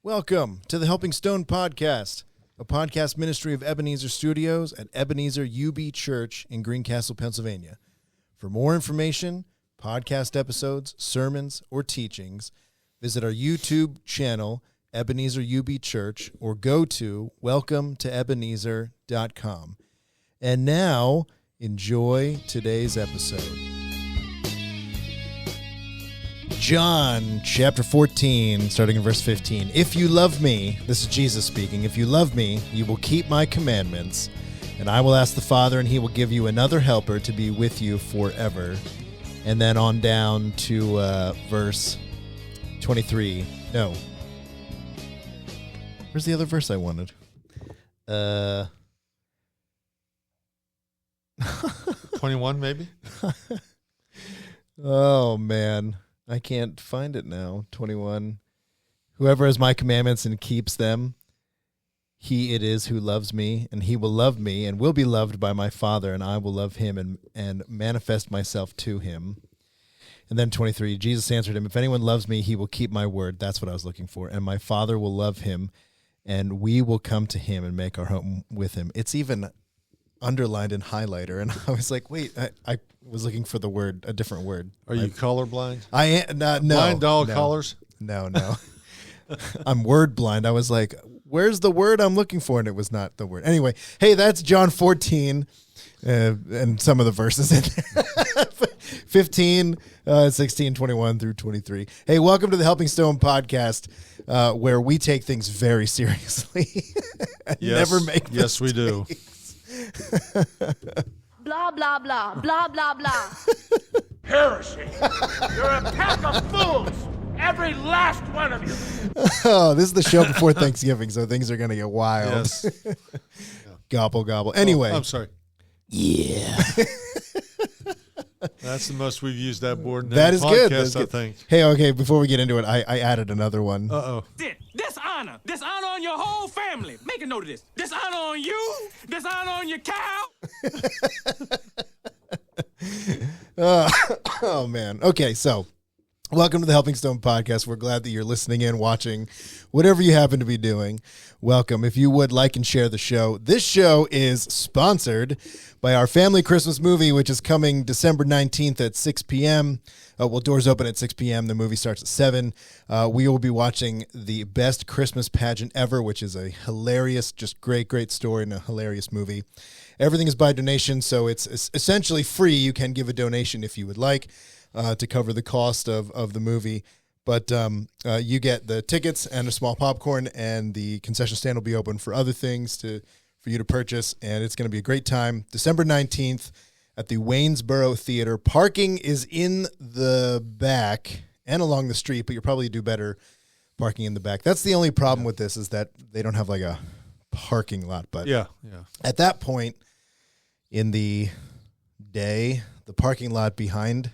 Welcome to the Helping Stone podcast, a podcast ministry of Ebenezer Studios at Ebenezer UB Church in Greencastle, Pennsylvania. For more information, podcast episodes, sermons, or teachings, visit our YouTube channel, Ebenezer UB Church, or go to welcometoebenezer.com. And now, enjoy today's episode. John chapter 14, starting in verse 15. If you love me, this is Jesus speaking, if you love me, you will keep my commandments, and I will ask the Father, and he will give you another helper to be with you forever. And then on down to verse 23. No. Where's the other verse I wanted? 21, maybe? Oh, man. I can't find it now. 21. Whoever has my commandments and keeps them, he it is who loves me, and he will love me and will be loved by my Father, and I will love him and manifest myself to him. And then 23, Jesus answered him, if anyone loves me, he will keep my word. That's what I was looking for. And my Father will love him, and we will come to him and make our home with him. It's even underlined in highlighter, and I was like, wait, I was looking for the word, a different word. Are you colorblind? I am no. Blind to all colors? No. I'm word blind. I was like, where's the word I'm looking for? And it was not the word. Anyway, hey, that's John 14 and some of the verses in there. 15, 16, 21 through 23. Hey, welcome to the Helping Stone podcast, where we take things very seriously. Yes, never make yes, we do. Blah, blah, blah, blah, blah, blah. Heresy. You're a pack of fools. Every last one of you. Oh, this is the show before Thanksgiving, so things are going to get wild. Yes. Gobble, gobble. Anyway. I'm sorry. Yeah. That's the most we've used that board in That any is good. podcast, That's good. I think. Hey, okay, before we get into it, I added another one. Uh-oh. Dishonor. Dishonor on your whole family. Make a note of this. Dishonor on you. Dishonor on your cow. Oh, man. Okay, so welcome to the Helping Stone podcast. We're glad that you're listening in, watching, whatever you happen to be doing. Welcome. If you would like and share the show, this show is sponsored by our family Christmas movie, which is coming December 19th at 6 p.m. Well, doors open at 6 p.m. The movie starts at 7. We will be watching The Best Christmas Pageant Ever, which is a hilarious, just great story and a hilarious movie. Everything is by donation, so it's essentially free. You can give a donation if you would like to cover the cost of the movie. But you get the tickets and a small popcorn, and the concession stand will be open for other things for you to purchase, and it's going to be a great time. December 19th at the Waynesboro Theater. Parking is in the back and along the street, but you'll probably do better parking in the back. That's the only problem with this, is that they don't have like a parking lot. But Yeah. at that point in the day, the parking lot behind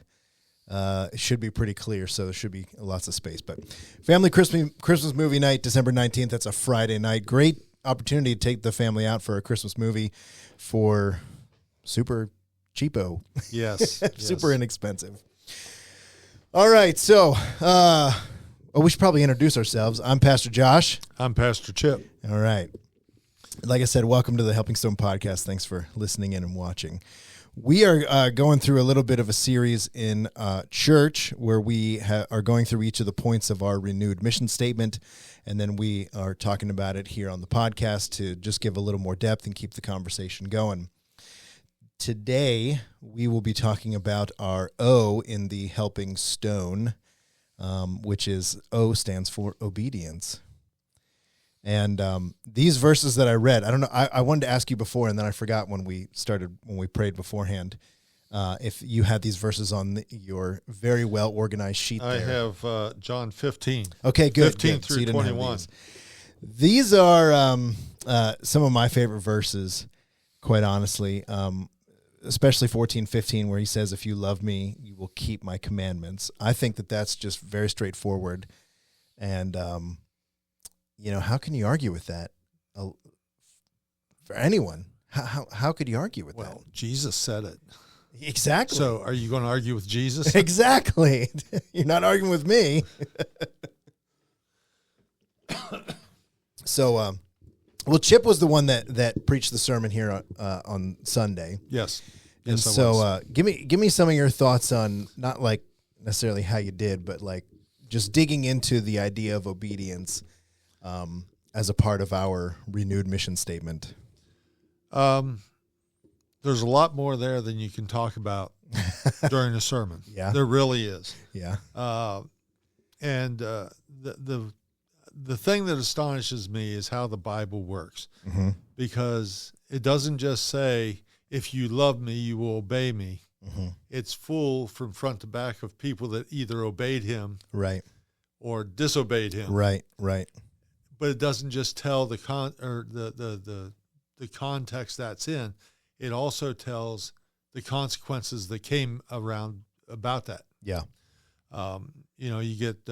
should be pretty clear, so there should be lots of space. But family Christmas movie night, December 19th, that's a Friday night. Great opportunity to take the family out for a Christmas movie for super cheapo. Yes. Super inexpensive. All right, so we should probably introduce ourselves. I'm Pastor Josh. I'm Pastor Chip. All right. Like I said, welcome to the Helping Stone podcast. Thanks for listening in and watching. We are going through a little bit of a series in church where we are going through each of the points of our renewed mission statement, and then we are talking about it here on the podcast to just give a little more depth and keep the conversation going. Today, we will be talking about our O in the Helping Stone, which is O stands for obedience. And these verses that I read, I don't know, I wanted to ask you before, and then I forgot when we prayed beforehand, if you had these verses on your very well-organized sheet there. I have John 15. Okay, good. 15 good. through So you didn't have 21. These are some of my favorite verses, quite honestly, especially 14, 15, where he says, if you love me, you will keep my commandments. I think that that's just very straightforward. And, how can you argue with that? For anyone, how could you argue with that? Well, Jesus said it. Exactly. So are you going to argue with Jesus? Exactly. You're not arguing with me. So, well, Chip was the one that preached the sermon here on Sunday. Yes. And Yes, I so was. give me some of your thoughts on not like necessarily how you did, but like just digging into the idea of obedience as a part of our renewed mission statement. There's a lot more there than you can talk about during a sermon. Yeah. There really is. Yeah. And the thing that astonishes me is how the Bible works, because it doesn't just say, if you love me, you will obey me. It's full from front to back of people that either obeyed him Right. or disobeyed him. Right. Right. But it doesn't just tell the context that's in. It also tells the consequences that came around about that. Yeah. You get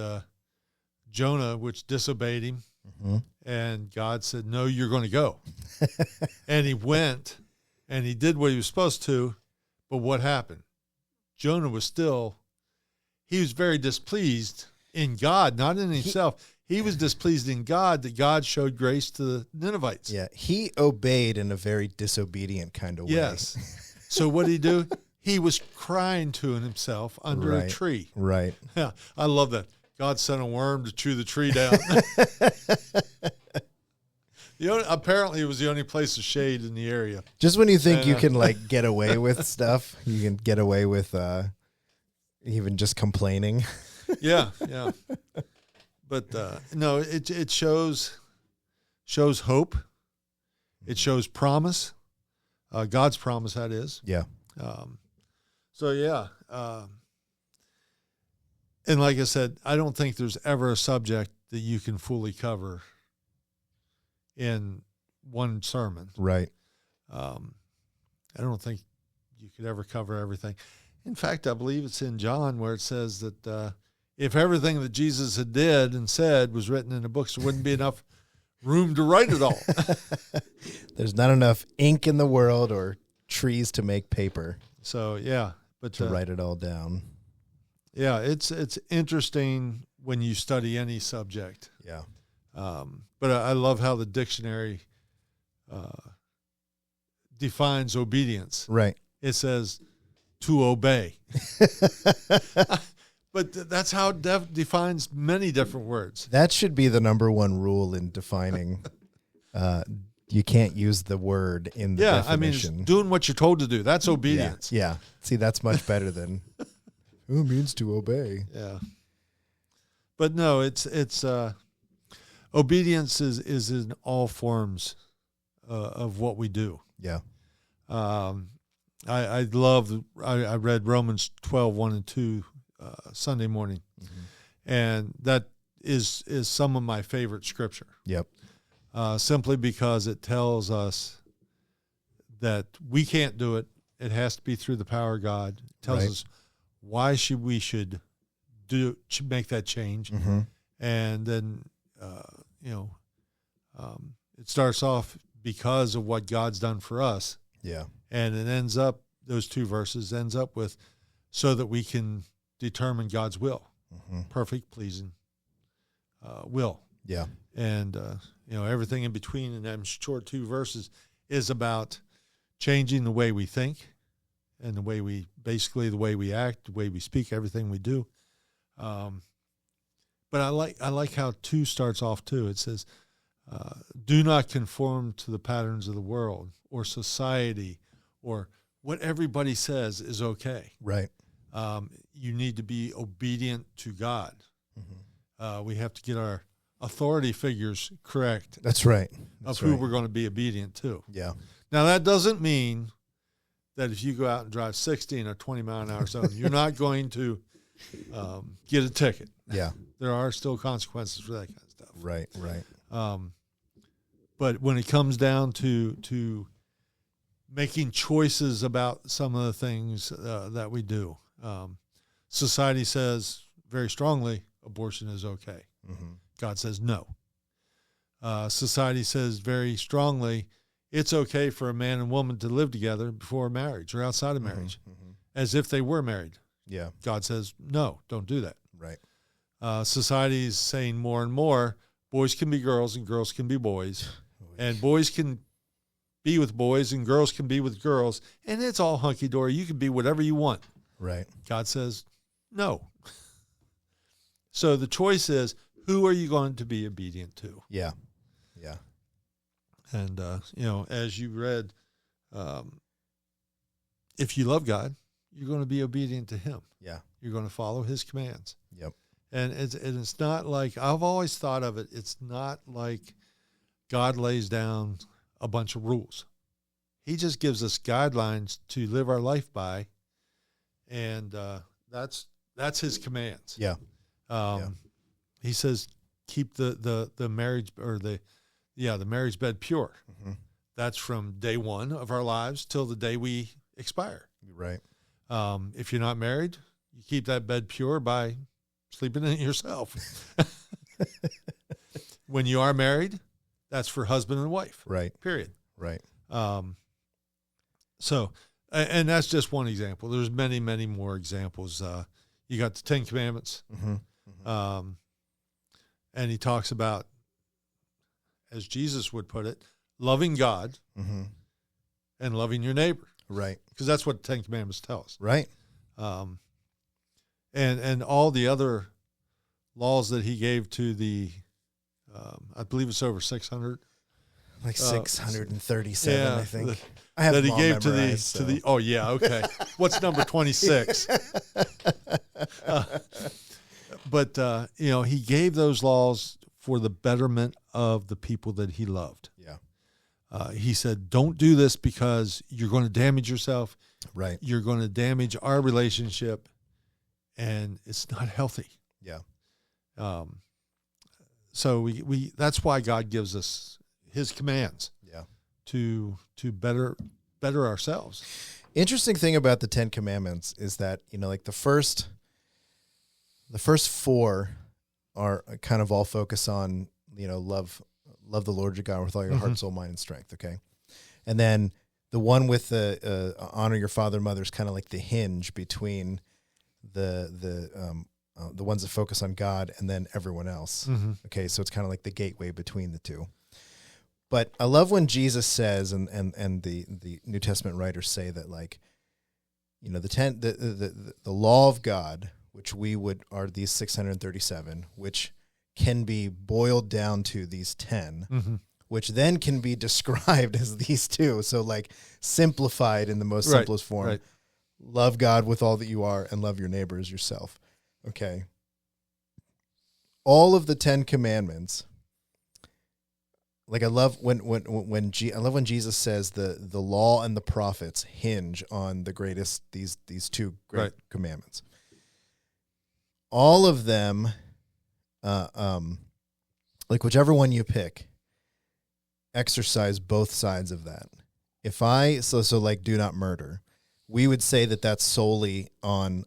Jonah, which disobeyed him, and God said, no, you're going to go. And he went, and he did what he was supposed to, but what happened? Jonah was very displeased in God, not in himself. He was displeased in God that God showed grace to the Ninevites. Yeah. He obeyed in a very disobedient kind of way. Yes. So what did he do? He was crying to himself under a tree. Right. Yeah, I love that. God sent a worm to chew the tree down. Apparently, it was the only place of shade in the area. Just when you think you can like get away with stuff, you can get away with even just complaining. Yeah. But no, it shows hope. It shows promise, God's promise, that is. Yeah. And like I said, I don't think there's ever a subject that you can fully cover in one sermon. Right. I don't think you could ever cover everything. In fact, I believe it's in John where it says that if everything that Jesus had did and said was written in the books, there wouldn't be enough room to write it all. There's not enough ink in the world or trees to make paper. So, yeah. But to write it all down. Yeah, it's interesting when you study any subject. Yeah. But I love how the dictionary defines obedience. Right. It says to obey. But that's how it defines many different words. That should be the number one rule in defining. You can't use the word in the definition. I mean, it's doing what you're told to do. That's obedience. Yeah. See, that's much better than who means to obey. Yeah. But no, it's obedience is in all forms of what we do. Yeah. I read Romans 12, 1 and 2 Sunday morning, and that is some of my favorite scripture. Yep. Simply because it tells us that we can't do it. It has to be through the power of God. It tells us why we should make that change. And then, it starts off because of what God's done for us. Yeah. And it ends up, those two verses ends up with, so that we can determine God's will, perfect, pleasing will. Yeah. And, everything in between in them short two verses is about changing the way we think and the way we act, the way we speak, everything we do. But I like how 2 starts off too. It says, do not conform to the patterns of the world or society or what everybody says is okay. Right. You need to be obedient to God. We have to get our authority figures correct. That's right. Of who we're going to be obedient to. Yeah. Now, that doesn't mean that if you go out and drive 60 in a 20-mile-an-hour zone, you're not going to get a ticket. Yeah. There are still consequences for that kind of stuff. Right. But when it comes down to making choices about some of the things that we do, society says very strongly abortion is okay. God says no. Society says very strongly it's okay for a man and woman to live together before marriage or outside of marriage, as if they were married. Yeah. God says no, don't do that. Right. Society is saying more and more boys can be girls and girls can be boys, and boys can be with boys and girls can be with girls, and it's all hunky-dory. You can be whatever you want. Right. God says, no. So the choice is, who are you going to be obedient to? Yeah. Yeah. And, as you read, if you love God, you're going to be obedient to him. Yeah. You're going to follow his commands. Yep. And it's not like, I've always thought of it, it's not like God lays down a bunch of rules. He just gives us guidelines to live our life by, and that's his commands. Yeah. He says, keep the marriage or the marriage bed pure. Mm-hmm. That's from day one of our lives till the day we expire. Right. If you're not married, you keep that bed pure by sleeping in it yourself. When you are married, that's for husband and wife. Right. Period. Right. So, and that's just one example. There's many, many more examples. You got the 10 Commandments. Mm-hmm. Mm-hmm. And he talks about, as Jesus would put it, loving God Mm-hmm. and loving your neighbor. Right. Because that's what the 10 Commandments tell us. Right. And all the other laws that he gave to the, I believe it's over 600. Like 637, I think. I have that he them all gave memorized, to the. Oh yeah, okay. What's number 26? But he gave those laws for the betterment of the people that he loved. Yeah. He said, "Don't do this because you're going to damage yourself. Right. You're going to damage our relationship, and it's not healthy." Yeah. So we that's why God gives us his commands. Yeah. To better ourselves. Interesting thing about the 10 Commandments is that, like the first 4 are kind of all focus on, love the Lord your God with all your heart, soul, mind, and strength. Okay. And then the one with the honor your father and mother is kind of like the hinge between the ones that focus on God and then everyone else. Mm-hmm. Okay. So it's kind of like the gateway between the two. But I love when Jesus says, and the New Testament writers say that, like, the law of God, which are these 637, which can be boiled down to these 10, mm-hmm. which then can be described as these 2. So, like, simplified in the most Right, simplest form. right. Love God with all that you are and love your neighbor as yourself. Okay. All of the 10 Commandments. Like, I love when Jesus says the law and the prophets hinge on the greatest, these 2 great Right. commandments. All of them, like whichever one you pick, exercise both sides of that. If so like do not murder, we would say that that's solely on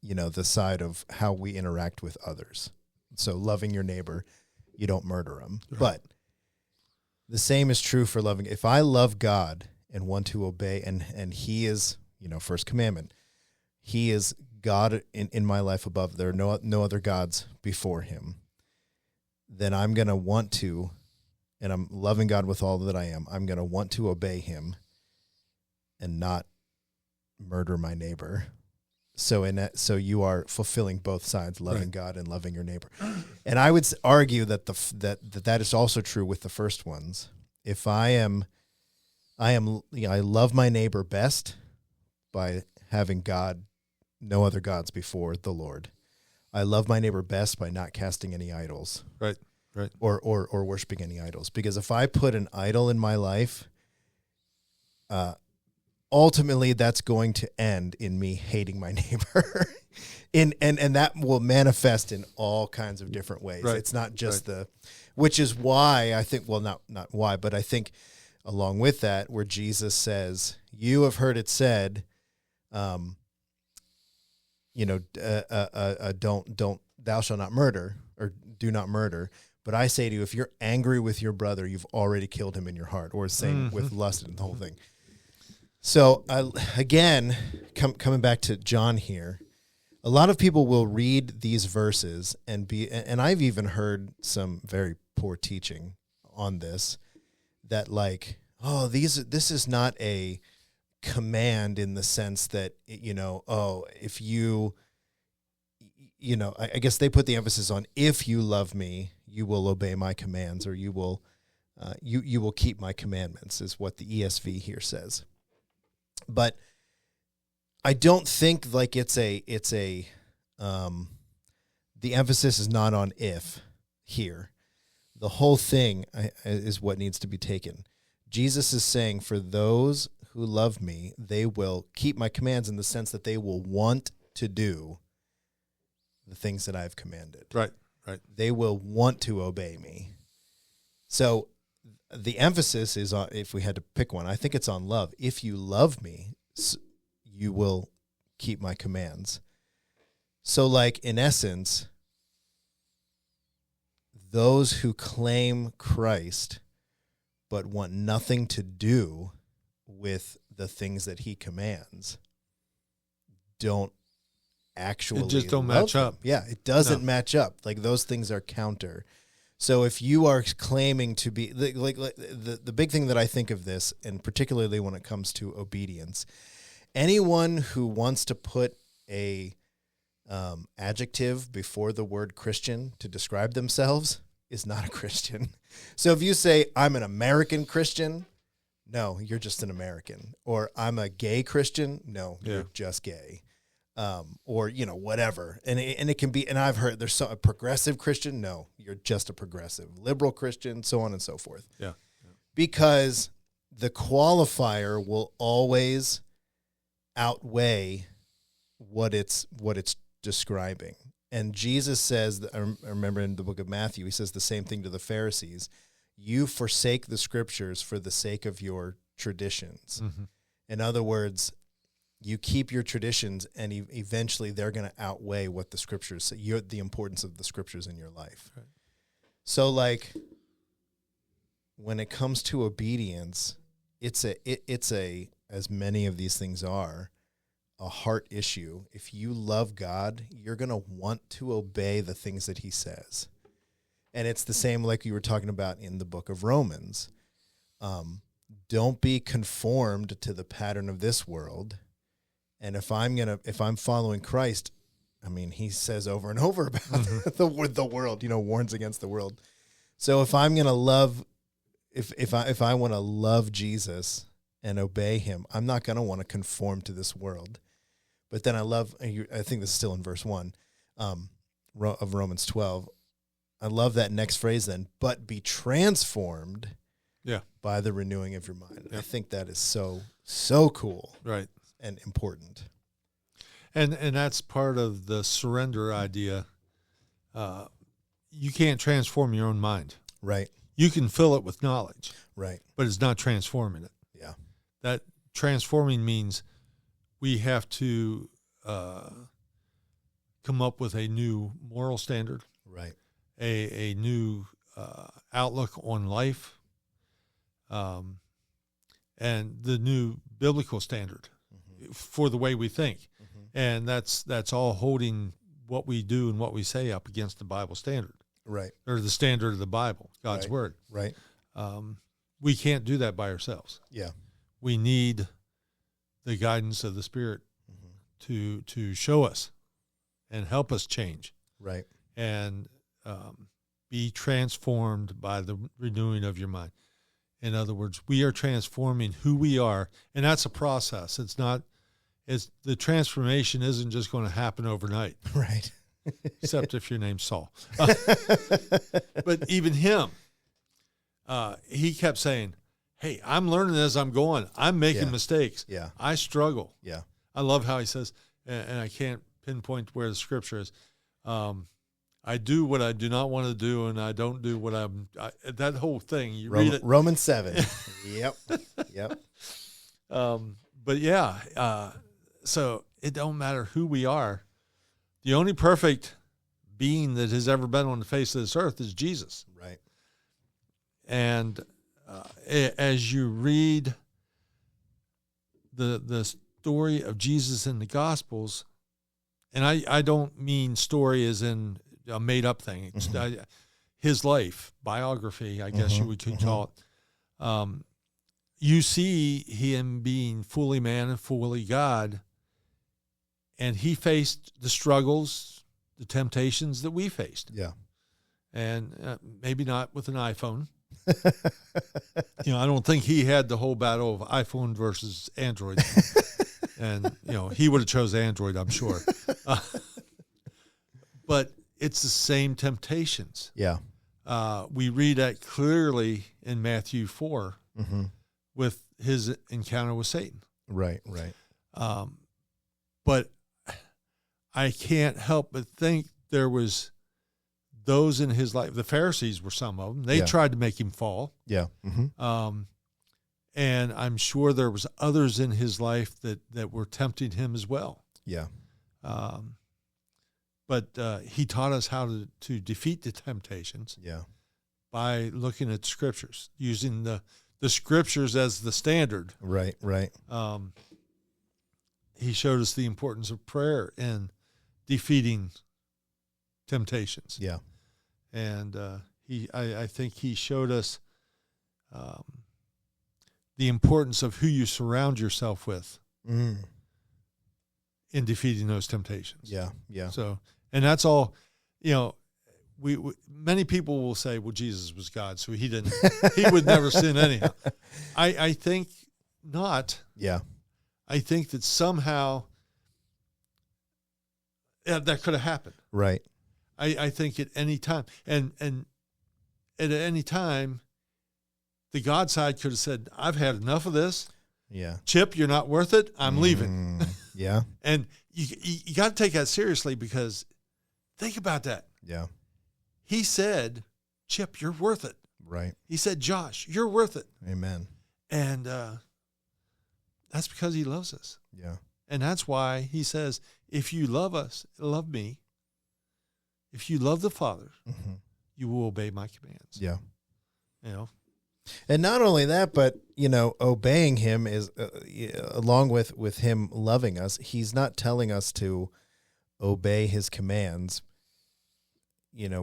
the side of how we interact with others. So loving your neighbor, you don't murder them. Right. But the same is true for loving. If I love God and want to obey, and he is, first commandment, he is God in my life above. There are no other gods before him. Then I'm going to want to, and I'm loving God with all that I am, I'm going to want to obey him and not murder my neighbor. So so you are fulfilling both sides, loving Right. God and loving your neighbor. And I would argue that that is also true with the first ones. If I love my neighbor best by having no other gods before the Lord. I love my neighbor best by not casting any idols. Right. Right. Or worshiping any idols. Because if I put an idol in my life, ultimately that's going to end in me hating my neighbor. and that will manifest in all kinds of different ways. Right. It's not just Right. which is why I think, well, not why, but I think along with that, where Jesus says, you have heard it said, don't, thou shalt not murder, or do not murder. But I say to you, if you're angry with your brother, you've already killed him in your heart, or same with lust and the whole thing. So again, coming back to John here, A lot of people will read these verses and I've even heard some very poor teaching on this, that like, oh, this is not a command in the sense that, if you, I guess they put the emphasis on, if you love me, you will obey my commands, or you will keep my commandments, is what the ESV here says. But I don't think like the emphasis is not on if here. The whole thing is what needs to be taken. Jesus is saying, for those who love me, they will keep my commands, in the sense that they will want to do the things that I've commanded. Right. They will want to obey me. So the emphasis is on, if we had to pick one, I think it's on love. If you love me, you will keep my commands. So like, in essence, those who claim Christ but want nothing to do with the things that he commands don't actually, it just don't love match him. up. Yeah, it doesn't match up. Like, those things are counter. So if you are claiming to be like the big thing that I think of this, and particularly when it comes to obedience, anyone who wants to put a adjective before the word Christian to describe themselves is not a Christian. So if you say, I'm an American Christian, no, you're just an American. Or I'm a gay Christian, no, you're just gay. Or, whatever. And it can be, and I've heard there's a progressive Christian, no, you're just a progressive. Liberal Christian, so on and so forth. Yeah. Because the qualifier will always outweigh what it's describing. And Jesus says, I remember in the book of Matthew, he says the same thing to the Pharisees. You forsake the scriptures for the sake of your traditions. Mm-hmm. In other words, you keep your traditions, and eventually they're going to outweigh what the scriptures say, the importance of the scriptures in your life. Right. So like, when it comes to obedience, it's as many of these things are, a heart issue. If you love God, you're going to want to obey the things that he says. And it's the same like you were talking about in the book of Romans. Don't be conformed to the pattern of this world. And if I'm following Christ, I mean, he says over and over about the world, warns against the world. So if I'm going to love, if I want to love Jesus and obey him, I'm not going to want to conform to this world. But then I think this is still in verse 1 of Romans 12. I love that next phrase then, but be transformed by the renewing of your mind. Yeah. I think that is so cool. Right. And important. And that's part of the surrender idea. You can't transform your own mind. Right. You can fill it with knowledge. Right. But it's not transforming it. Yeah. That transforming means we have to come up with a new moral standard. Right. A new outlook on life. And the new biblical standard for the way we think. Mm-hmm. And that's all holding what we do and what we say up against the Bible standard. Right. Or the standard of the Bible, God's word. Right. We can't do that by ourselves. Yeah. We need the guidance of the Spirit to show us and help us change. Right. And be transformed by the renewing of your mind. In other words, we are transforming who we are, and that's a process. The transformation isn't just going to happen overnight. Right. Except if your name's Saul. But even him, he kept saying, hey, I'm learning as I'm going. I'm making mistakes. Yeah. I struggle. Yeah. I love how he says, and I can't pinpoint where the scripture is, I do what I do not want to do, and I don't do what that whole thing. You read it. Romans 7. Yep. But yeah, so it don't matter who we are. The only perfect being that has ever been on the face of this earth is Jesus. Right. And as you read the story of Jesus in the Gospels, and I don't mean story as in a made up thing. It's, his life, biography, I guess you would call it. You see him being fully man and fully God, and he faced the struggles, the temptations that we faced. Yeah. And maybe not with an iPhone. I don't think he had the whole battle of iPhone versus Android. And, he would have chose Android, I'm sure. But it's the same temptations. Yeah. We read that clearly in Matthew 4 with his encounter with Satan. Right. But I can't help but think there was those in his life. The Pharisees were some of them. They tried to make him fall. Yeah. And I'm sure there was others in his life that were tempting him as well. Yeah. But he taught us how to defeat the temptations. Yeah. By looking at scriptures, using the scriptures as the standard. Right. He showed us the importance of prayer in defeating temptations. Yeah. And I think he showed us the importance of who you surround yourself with in defeating those temptations. Yeah. So, and that's all, we many people will say, well, Jesus was God, so he would never sin anyhow. I think not. Yeah. I think that somehow that could have happened. Right. I think at any time, and at any time, the God side could have said, I've had enough of this. Yeah. Chip, you're not worth it. I'm leaving. Yeah. And you got to take that seriously, because think about that. Yeah. He said, Chip, you're worth it. Right. He said, Josh, you're worth it. Amen. And that's because he loves us. Yeah. And that's why he says, if you love us, love me. If you love the Father, you will obey my commands. Yeah. And not only that, but, obeying him is, along with him loving us, he's not telling us to obey his commands,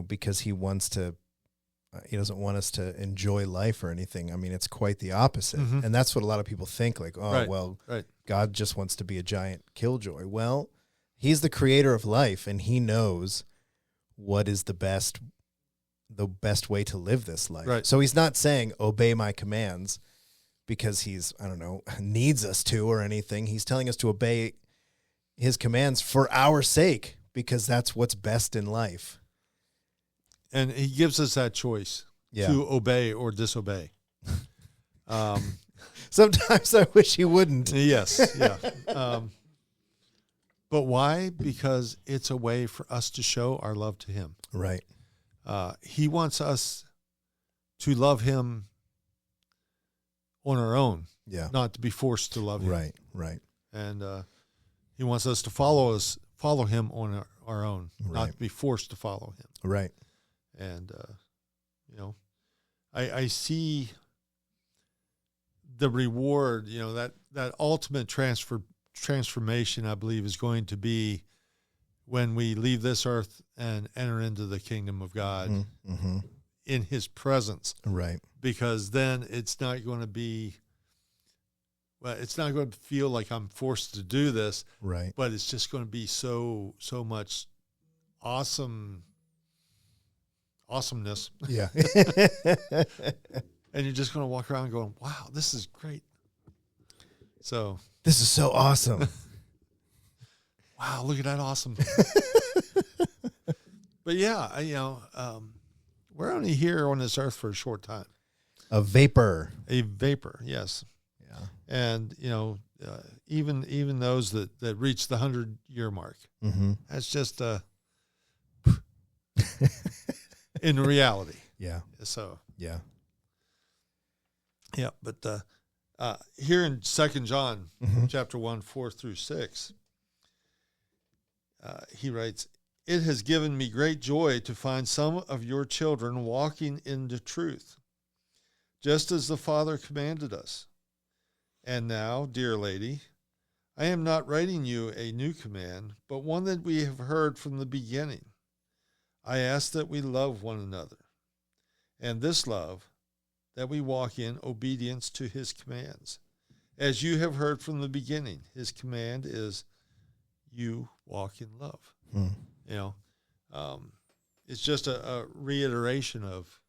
because he doesn't want us to enjoy life or anything. I mean, it's quite the opposite. And that's what a lot of people think, like, God just wants to be a giant killjoy. Well, he's the creator of life, and he knows what is the best way to live this life. Right. So he's not saying obey my commands because he's, needs us to or anything. He's telling us to obey his commands for our sake, because that's what's best in life. And he gives us that choice to obey or disobey. Sometimes I wish he wouldn't. Yes. Yeah. But why? Because it's a way for us to show our love to him. Right. He wants us to love him on our own, not to be forced to love him. Right. And he wants us to follow him on our own, not to be forced to follow him. Right. And I see the reward. That ultimate transformation, I believe, is going to be when we leave this earth and enter into the kingdom of God in his presence. Right. Because then it's not going to be, it's not going to feel like I'm forced to do this. Right. But it's just going to be so much awesomeness. Yeah. And you're just going to walk around going, wow, this is great. So this is so awesome. Wow, look at that awesome. But yeah, we're only here on this earth for a short time. A vapor, yes. Yeah. And, even those that reach the 100-year mark, that's just in reality. Yeah. So. Yeah. Yeah, but here in 2 John chapter 1, 4-6, he writes, "It has given me great joy to find some of your children walking in the truth, just as the Father commanded us. And now, dear lady, I am not writing you a new command, but one that we have heard from the beginning. I ask that we love one another, and this love, that we walk in obedience to his commands. As you have heard from the beginning, his command is you walk in love. You know, it's just a reiteration of,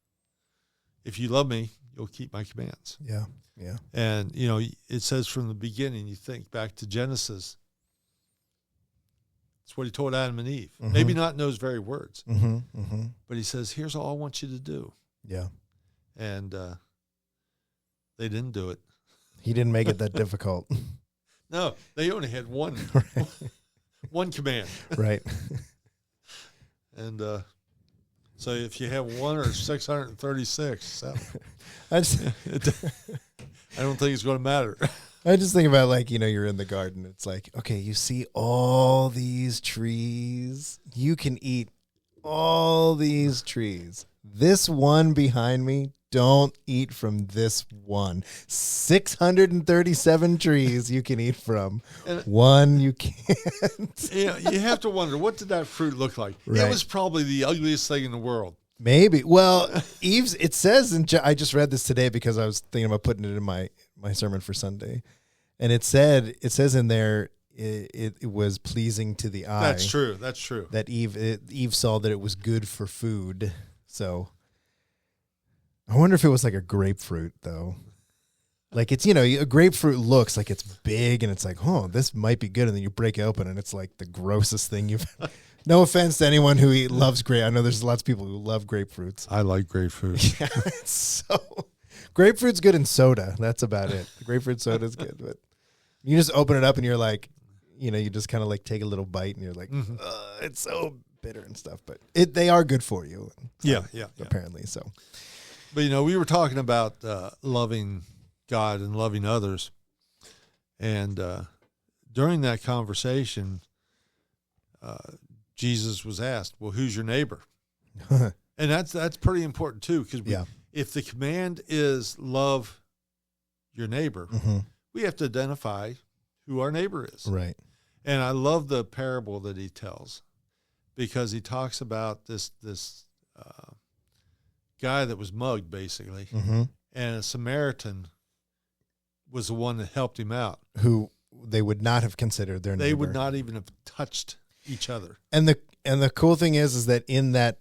if you love me, you'll keep my commands. Yeah, yeah. And, you know, it says from the beginning, you think back to Genesis, it's what he told Adam and Eve. Maybe not in those very words, but he says, here's all I want you to do. Yeah. And they didn't do it. He didn't make it that difficult. No, they only had one command. Right. And so if you have one or 636, seven, I don't think it's going to matter. I just think about, like, you know, you're in the garden. It's like, okay, you see all these trees. You can eat all these trees. This one behind me, don't eat from this one. 637 trees you can eat from. And one you can't. You know, you have to wonder, what did that fruit look like? Right. It was probably the ugliest thing in the world. Maybe. Well, Eve's, it says, I just read this today because I was thinking about putting it in my sermon for Sunday. And it says in there, it was pleasing to the eye. That's true. That's true. That Eve saw that it was good for food. So I wonder if it was like a grapefruit, though. Like, it's, you know, a grapefruit looks like it's big and it's like, oh, this might be good. And then you break it open and it's like the grossest thing you've. No offense to anyone who loves grape. I know there's lots of people who love grapefruits. I like grapefruit. Yeah, grapefruit's good in soda. That's about it. The grapefruit soda is good, but you just open it up and you're like, you know, you just kind of like take a little bite and you're like, it's so bitter and stuff. But they are good for you. Yeah. Apparently, so. But, you know, we were talking about loving God and loving others. And during that conversation, Jesus was asked, well, who's your neighbor? And that's pretty important, too, because if the command is love your neighbor, we have to identify who our neighbor is. Right. And I love the parable that he tells, because he talks about this guy that was mugged, basically, and a Samaritan was the one that helped him out. Who they would not have considered their neighbor. They would not even have touched each other. And the cool thing is that in that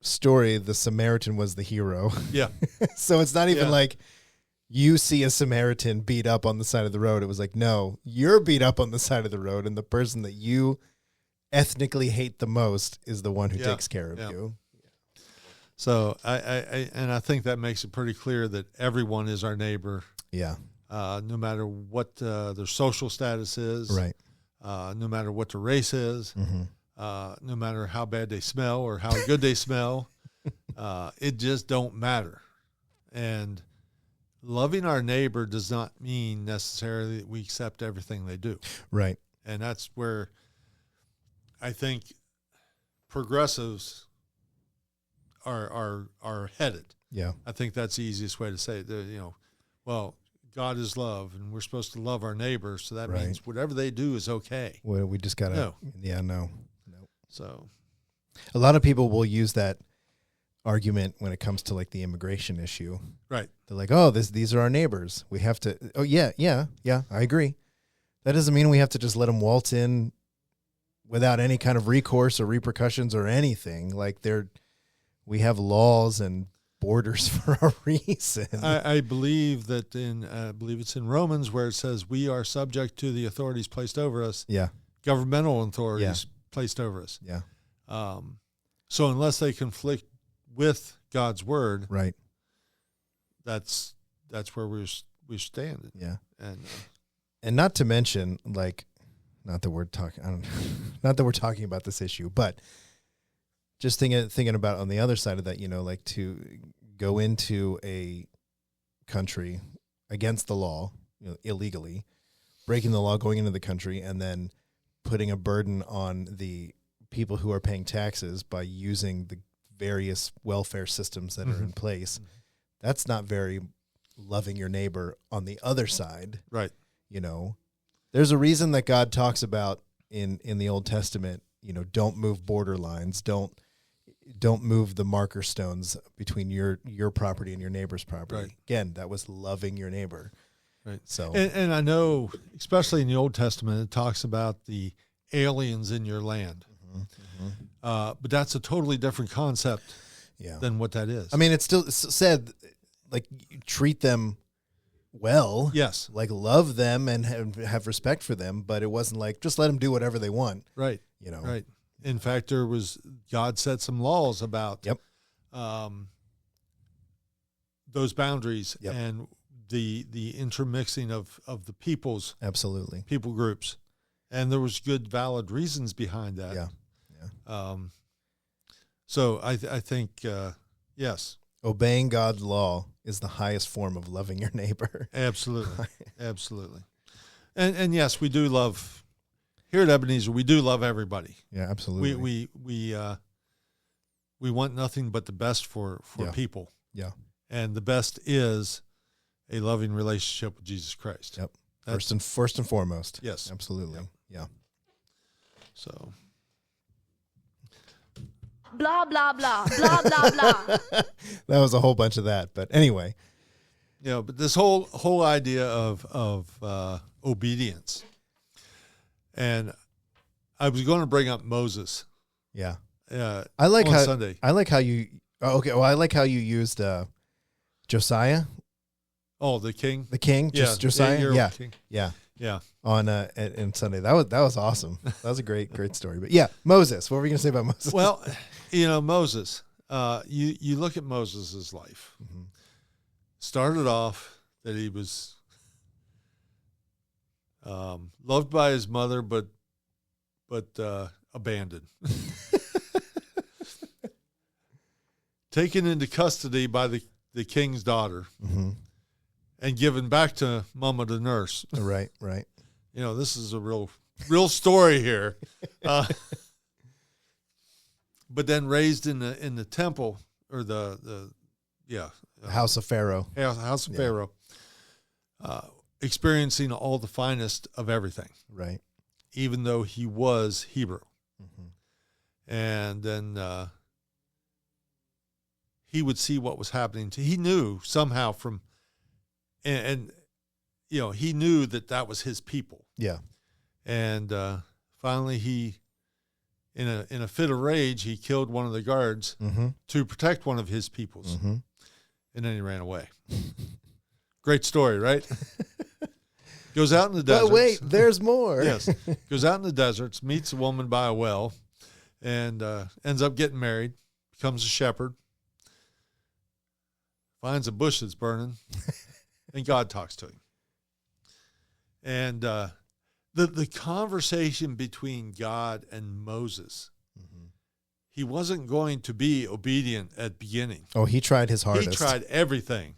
story, the Samaritan was the hero. Yeah. So it's not even like you see a Samaritan beat up on the side of the road. It was like, no, you're beat up on the side of the road, and the person that you ethnically hate the most is the one who takes care of you. So I think that makes it pretty clear that everyone is our neighbor. Yeah. No matter what their social status is. Right. No matter what their race is. No matter how bad they smell or how good they smell. It just don't matter. And loving our neighbor does not mean necessarily that we accept everything they do. Right. And that's where I think progressives are headed. Yeah. I think that's the easiest way to say it. You know, well, God is love, and we're supposed to love our neighbors, so that means whatever they do is okay. Well, we just gotta. No. Yeah. No. So, a lot of people will use that argument when it comes to like the immigration issue. Right. They're like, oh, these are our neighbors. We have to. Oh, yeah. I agree. That doesn't mean we have to just let them waltz in without any kind of recourse or repercussions or anything. Like we have laws and borders for a reason. I believe that I believe it's in Romans where it says we are subject to the authorities placed over us. Yeah. Governmental authorities placed over us. Yeah. So unless they conflict with God's word, right. That's where we stand. Yeah. And not to mention, like, not that we're talking about this issue, but just thinking about on the other side of that, you know, like to go into a country against the law, you know, illegally, breaking the law, going into the country, and then putting a burden on the people who are paying taxes by using the various welfare systems that are in place. That's not very loving your neighbor on the other side. Right. You know, There's a reason that God talks about in the Old Testament, don't move border lines, don't move the marker stones between your property and your neighbor's property. Right. Again, that was loving your neighbor. Right. So, and I know, especially in the Old Testament, it talks about the aliens in your land. But that's a totally different concept than what that is. I mean, it's still said, like, you treat them well. Yes. Like, love them and have respect for them, but it wasn't like, just let them do whatever they want. Right. Right. In fact, God set some laws about those boundaries and the intermixing of the peoples. Absolutely. People groups. And there was good, valid reasons behind that. Yeah. So I think, yes. Obeying God's law is the highest form of loving your neighbor. Absolutely. Absolutely. And yes, we do love, here at Ebenezer, we do love everybody. Yeah, absolutely. We want nothing but the best for people. Yeah. And the best is a loving relationship with Jesus Christ. Yep. First and foremost. Yes. Absolutely. Yeah. So. Blah, blah, blah, blah, blah, blah. That was a whole bunch of that. But anyway. But this whole idea of obedience. And I was going to bring up Moses. Yeah. I like on Sunday. I like how you, I like how you used Josiah. Oh, the king? The king? Just Josiah? Yeah. King. Yeah. Yeah. On in Sunday. That was awesome. That was a great story. But yeah, Moses. What were you going to say about Moses? Well, Moses, you look at Moses' life. Mm-hmm. Started off that he was loved by his mother, but abandoned. Taken into custody by the king's daughter. Mm-hmm. And given back to Mama the nurse. Right. This is a real story here. But then raised in the temple or the House of Pharaoh. House of Pharaoh. Experiencing all the finest of everything. Right. Even though he was Hebrew. Mm-hmm. And then he would see what was happening. He knew somehow from... And he knew that was his people. Yeah. And finally he, in a fit of rage, he killed one of the guards to protect one of his peoples. Mm-hmm. And then he ran away. Great story, right? Goes out in the desert. But wait, there's more. Yes. Goes out in the deserts, meets a woman by a well, and ends up getting married, becomes a shepherd, finds a bush that's burning. And God talks to him. And the conversation between God and Moses, he wasn't going to be obedient at the beginning. Oh, he tried his hardest. He tried everything.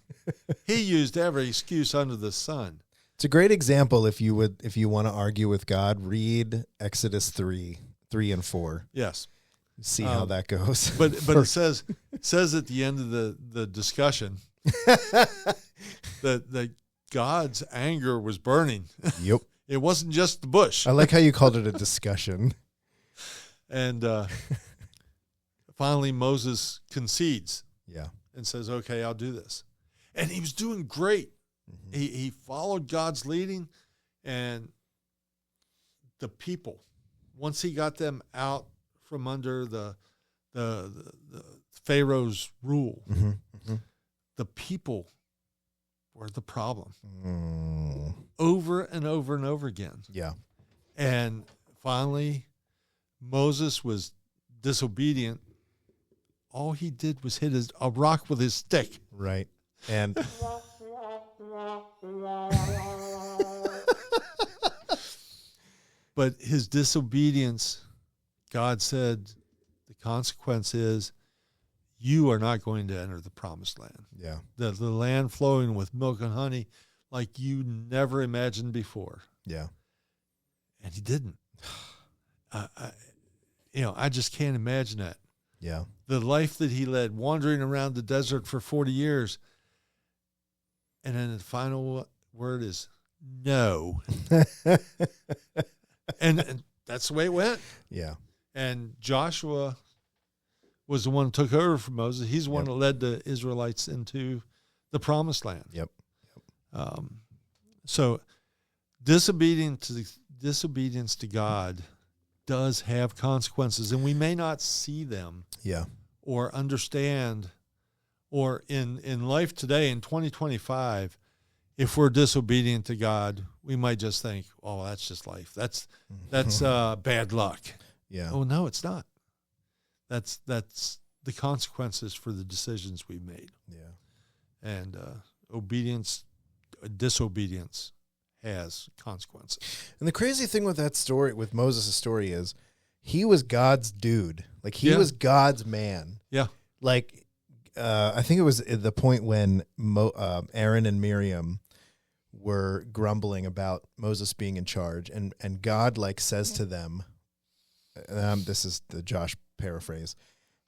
He used every excuse under the sun. It's a great example if you want to argue with God, read Exodus 3 and 4. Yes. See how that goes. But it says at the end of the discussion that God's anger was burning. Yep. It wasn't just the bush. I like how you called it a discussion. And finally Moses concedes. Yeah. And says, okay, I'll do this. And he was doing great. Mm-hmm. He followed God's leading, and the people, once he got them out from under the Pharaoh's rule, the people were the problem. Over and over and over again. Yeah. And finally, Moses was disobedient. All he did was hit a rock with his stick. Right. And but his disobedience, God said, the consequence is you are not going to enter the promised land. Yeah. The land flowing with milk and honey like you never imagined before. Yeah. And he didn't. I just can't imagine that. Yeah. The life that he led, wandering around the desert for 40 years. And then the final word is no. and that's the way it went. Yeah. And Joshua was the one who took over from Moses. He's the one Yep. that led the Israelites into the promised land. Yep. So disobedience to God does have consequences, and we may not see them Yeah. or understand, or in life today in 2025, if we're disobedient to God, we might just think, oh, that's just life. That's bad luck. Yeah. Oh, no, it's not. That's the consequences for the decisions we've made. Yeah. And disobedience has consequences. And the crazy thing with that story, with Moses' story, is he was God's dude. Like, he Yeah. was God's man. Yeah. Like, I think it was at the point when Aaron and Miriam were grumbling about Moses being in charge, and God like says to them, this is the Josh paraphrase,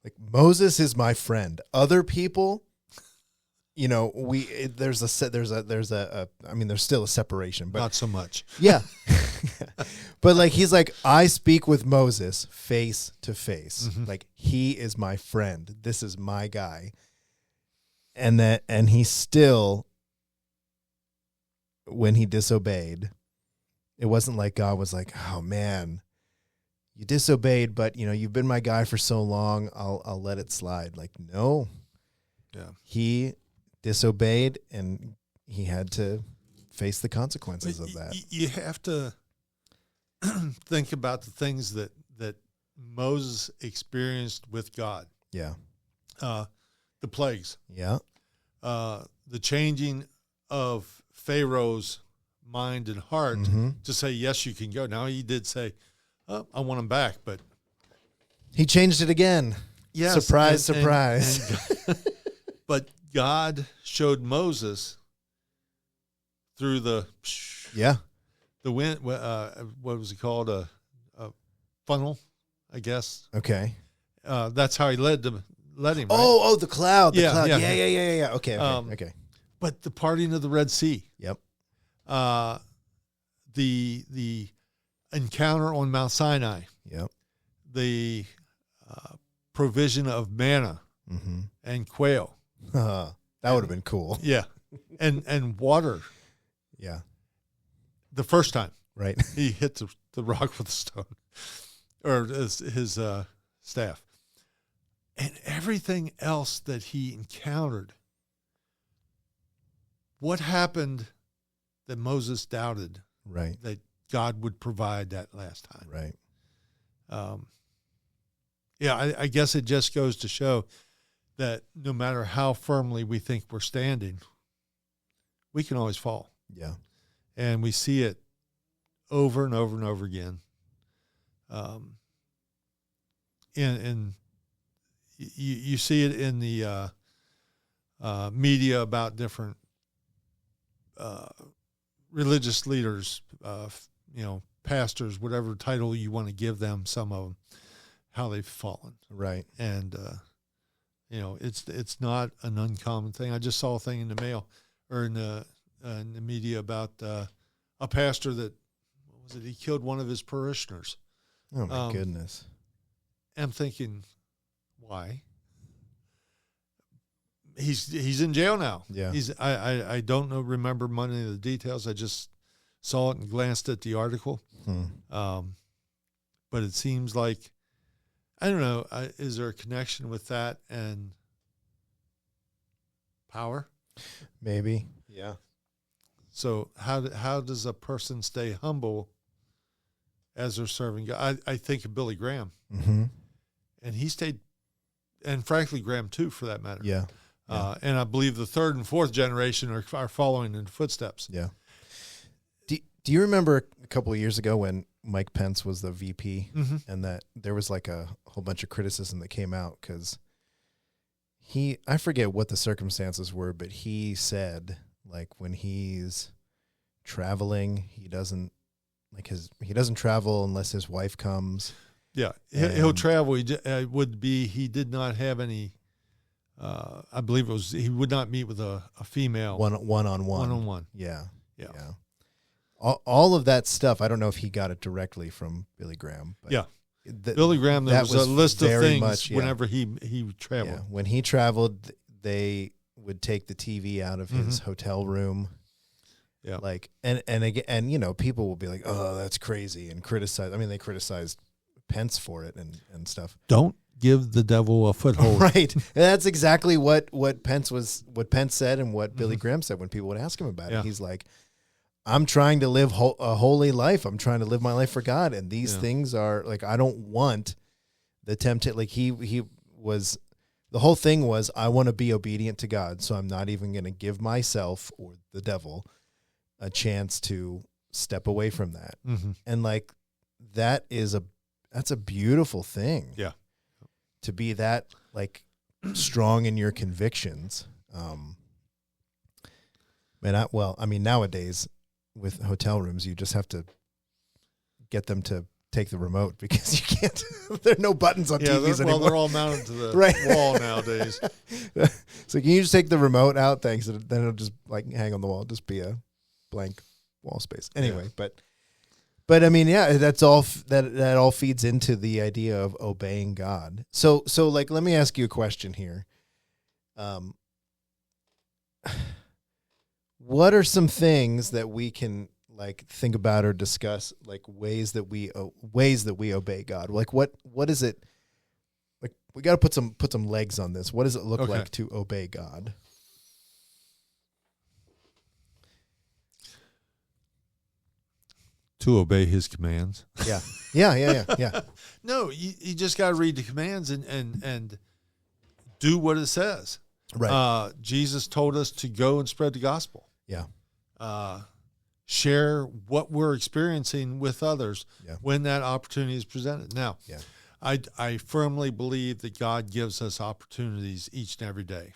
like, Moses is my friend. Other people, you know, there's still a separation, but Not so much. yeah. But like, he's like, I speak with Moses face to face. Mhm. Like, he is my friend. This is my guy. And he still, when he disobeyed, it wasn't like God was like, oh man, you disobeyed, but you know, you've been my guy for so long, I'll let it slide. Like, no. Yeah. He disobeyed, and he had to face the consequences of that. You have to think about the things that Moses experienced with God. Yeah. The plagues, Yeah. the changing of Pharaoh's mind and heart Mhm. to say, yes, you can go. Now he did say, oh, I want him back, but He changed it again. yes, Surprise, surprise. But God showed Moses through the Yeah. wind. What was it called? A funnel, I guess. Okay. That's how he led him. Right? Oh, the cloud. The Yeah, cloud. yeah. Yeah. Okay. Okay. But the parting of the Red Sea, Yep. the encounter on Mount Sinai, Yep. the provision of manna Mm-hmm. and quail. That would have been cool. Yeah. And water. Yeah. The first time Right. he hit the rock with a stone or his staff. And everything else that he encountered. What happened that Moses doubted Right. that God would provide that last time? Right. I guess it just goes to show that no matter how firmly we think we're standing, we can always fall. Yeah. And we see it over and over and over again. And you see it in the media about different religious leaders, pastors, whatever title you want to give them, some of them, how they've fallen. Right. And, it's not an uncommon thing. I just saw a thing in the mail or in the media about a pastor that, he killed one of his parishioners. Oh my goodness. I'm thinking, why? He's in jail now. Yeah. I don't remember many of the details. I just saw it and glanced at the article. But it seems like, I don't know, is there a connection with that and power? Maybe. Yeah. So how does a person stay humble as they're serving God? I think of Billy Graham. Mm-hmm. And he stayed, and frankly, Graham too, for that matter. Yeah. And I believe the third and fourth generation are following in footsteps. Yeah. Do you remember a couple of years ago when Mike Pence was the VP, Mm-hmm. and that there was like a whole bunch of criticism that came out because I forget what the circumstances were, but he said, like, when he's traveling, he doesn't travel unless his wife comes. Yeah, he'll travel. He did not have any. I believe he would not meet with a female One-on-one. one-on-one. Yeah. Yeah. all of that stuff. I don't know if he got it directly from Billy Graham. But yeah. Billy Graham, there was a list of things whenever he traveled. Yeah. When he traveled, they would take the TV out of his hotel room. Yeah. Like, and again, and you know, people will be like, oh, that's crazy, and criticize. I mean, they criticized Pence for it and stuff. Don't give the devil a foothold. Right. And that's exactly what Pence said and what Billy Graham said when people would ask him about it. He's like, I'm trying to live a holy life. I'm trying to live my life for God. And these things are like, I don't want the temptation. Like he was, the whole thing was, I want to be obedient to God. So I'm not even going to give myself or the devil a chance to step away from that. And like, that's a beautiful thing. Yeah. To be that like strong in your convictions. Nowadays, with hotel rooms, you just have to get them to take the remote because you can't. There are no buttons on TVs anymore. Well, they're all mounted to the wall nowadays. So can you just take the remote out? Thanks. Then it'll just like hang on the wall. Just be a blank wall space. Anyway, but I mean, yeah, that's all. That all feeds into the idea of obeying God. So like, let me ask you a question here. What are some things that we can like think about or discuss, like ways that we obey God? Like what is it? Like we got to put some legs on this. What does it look like to obey God? To obey His commands. Yeah. No, you just got to read the commands and do what it says. Right. Jesus told us to go and spread the gospel. Yeah. Share what we're experiencing with others when that opportunity is presented. Now, I firmly believe that God gives us opportunities each and every day.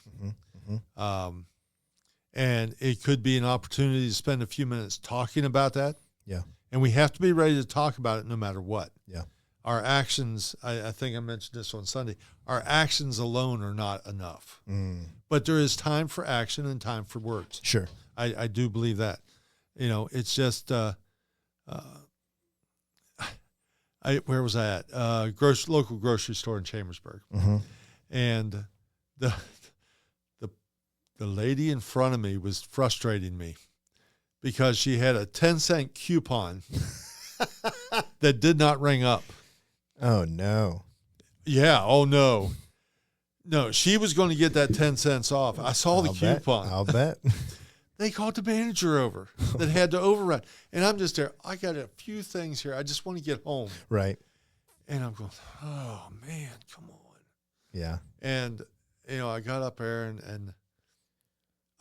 And it could be an opportunity to spend a few minutes talking about that. Yeah. And we have to be ready to talk about it no matter what. Yeah. Our actions, I think I mentioned this on Sunday, our actions alone are not enough. But there is time for action and time for words. Sure. I do believe that. You know, it's just, where was I at? Local grocery store in Chambersburg. And the lady in front of me was frustrating me because she had a 10-cent coupon that did not ring up. Oh, no. Yeah. Oh, no. No, she was going to get that 10 cents off. I saw the coupon. I'll bet. They called the manager over that had to override. And I'm just there. I got a few things here. I just want to get home. Right. And I'm going, oh, man, come on. Yeah. And, you know, I got up there and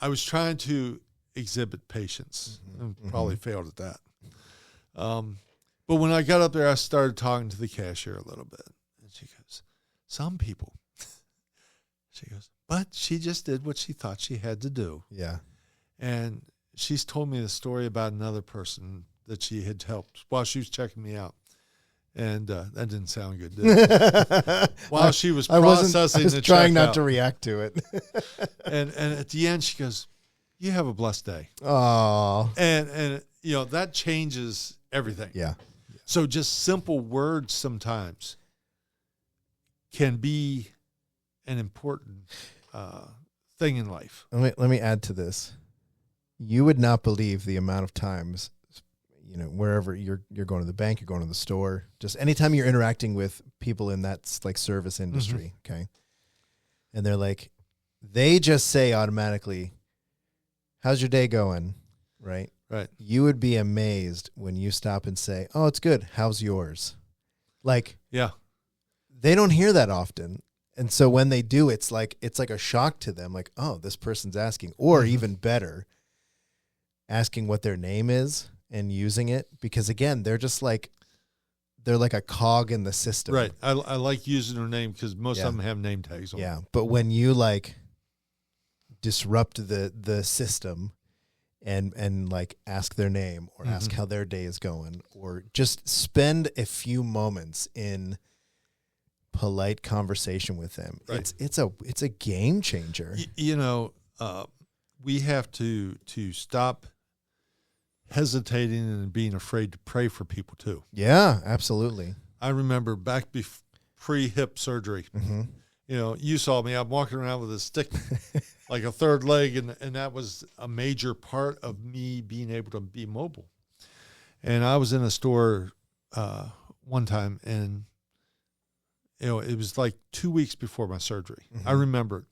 I was trying to exhibit patience and probably failed at that. But when I got up there, I started talking to the cashier a little bit. And she goes, some people. She goes, but she just did what she thought she had to do. Yeah. And she's told me the story about another person that she had helped while she was checking me out. And that didn't sound good, did it? While she was processing I was the trying not checkout. to react to it. and at the end, she goes, you have a blessed day. Oh. And you know, that changes everything. Yeah. So just simple words sometimes can be an important thing in life. Let me add to this. You would not believe the amount of times, you know, wherever you're going to the bank, you're going to the store, just anytime you're interacting with people in that like service industry, okay? And they're like, they just say automatically, how's your day going? Right? Right. You would be amazed when you stop and say, oh, it's good. How's yours? Like, yeah, they don't hear that often. And so when they do, it's like a shock to them. Like, oh, this person's asking, or even better, asking what their name is and using it. Because again, they're just like, they're like a cog in the system. right. I like using their name because most of them have name tags on. Yeah. But when you like disrupt the system and like ask their name or ask how their day is going, or just spend a few moments in polite conversation with them. Right. It's a game changer. You know, we have to stop hesitating and being afraid to pray for people too. Yeah, absolutely. I remember back pre-hip surgery, you saw me, I'm walking around with a stick, like a third leg. And that was a major part of me being able to be mobile. And I was in a store one time, and it was like 2 weeks before my surgery. I remember it.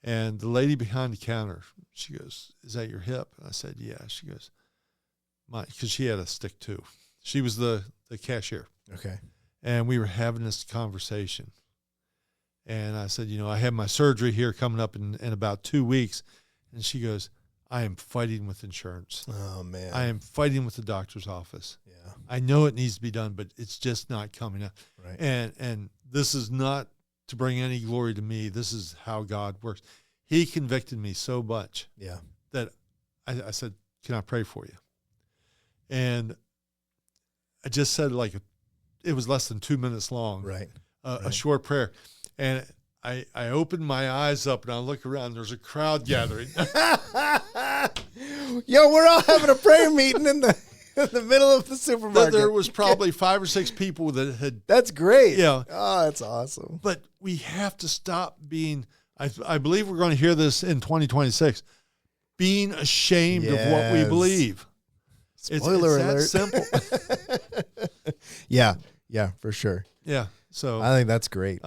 And the lady behind the counter, she goes, "Is that your hip?" And I said, "Yeah." She goes, because she had a stick too. She was the cashier. Okay. And we were having this conversation. And I said, I have my surgery here coming up in about 2 weeks. And she goes, "I am fighting with insurance. Oh, man. I am fighting with the doctor's office. Yeah. I know it needs to be done, but it's just not coming up." Right. And this is not to bring any glory to me. This is how God works. He convicted me so much that I said, "Can I pray for you?" And I just said, it was less than 2 minutes long. Right. A short prayer. And I opened my eyes up and I look around. There's a crowd gathering. Yo, we're all having a prayer meeting in the middle of the supermarket. There was probably 5 or 6 people that had. That's great. Yeah. Oh, that's awesome. But we have to stop being, I believe we're going to hear this in 2026, being ashamed of what we believe. Spoiler alert. It's that simple. Yeah, for sure. Yeah. So I think that's great.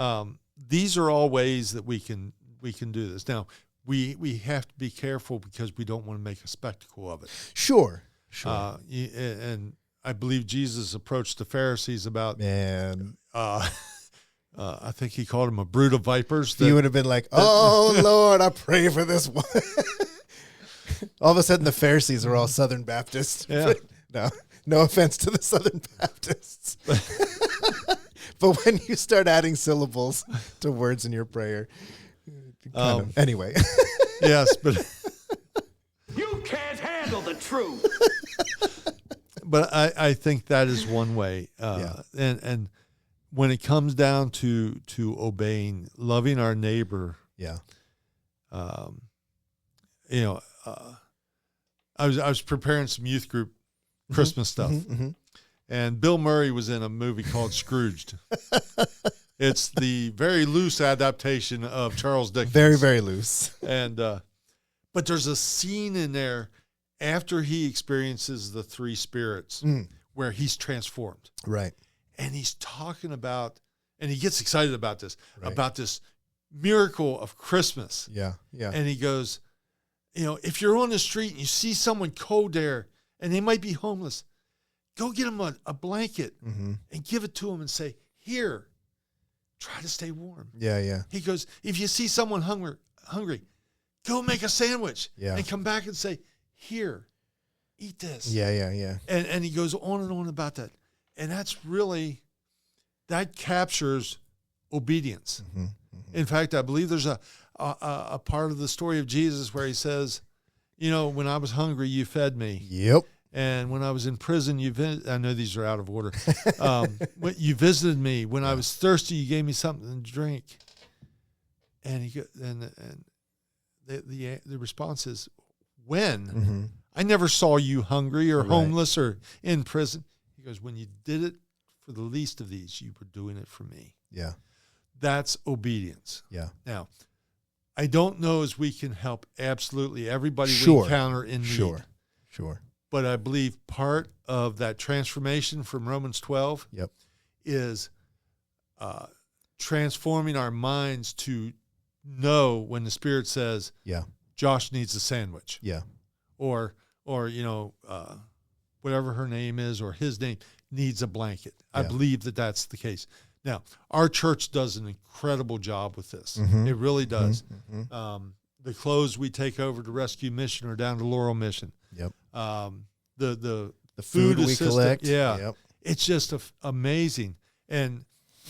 These are all ways that we can do this. Now, we have to be careful because we don't want to make a spectacle of it. Sure. And I believe Jesus approached the Pharisees about, I think he called them a brood of vipers. He would have been like, "Oh, Lord, I pray for this one." All of a sudden, the Pharisees are all Southern Baptists. Yeah. No offense to the Southern Baptists. But when you start adding syllables to words in your prayer, anyway. Yes, but You can't handle the truth. but I think that is one way. And when it comes down to obeying, loving our neighbor. Yeah. I was preparing some youth group Christmas stuff, and Bill Murray was in a movie called Scrooged. It's the very loose adaptation of Charles Dickens. Very, very loose. And but there's a scene in there after he experiences the 3 spirits where he's transformed. Right. And he's talking about, and he gets excited about this miracle of Christmas. Yeah. And he goes, if you're on the street and you see someone cold there and they might be homeless, go get them a blanket and give it to them and say, "Here, try to stay warm." Yeah. He goes, if you see someone hungry, go make a sandwich and come back and say, "Here, eat this." Yeah. And he goes on and on about that. And that captures obedience. In fact, I believe there's a part of the story of Jesus where he says, "When I was hungry, you fed me. Yep. And when I was in prison, I know these are out of order. You visited me. When I was thirsty, you gave me something to drink." And the response is, "When? I never saw you hungry or homeless or in prison." He goes, "When you did it for the least of these, you were doing it for me." Yeah. That's obedience. Yeah. Now, I don't know as we can help absolutely everybody we encounter in need. Sure. But I believe part of that transformation from Romans 12 is transforming our minds to know when the Spirit says, "Josh needs a sandwich." Yeah. Or whatever her name is or his name needs a blanket. I believe that that's the case. Now, our church does an incredible job with this. It really does. The clothes we take over to Rescue Mission or down to Laurel Mission. Yep. The food we assistant, collect. Yeah. Yep. It's just amazing. And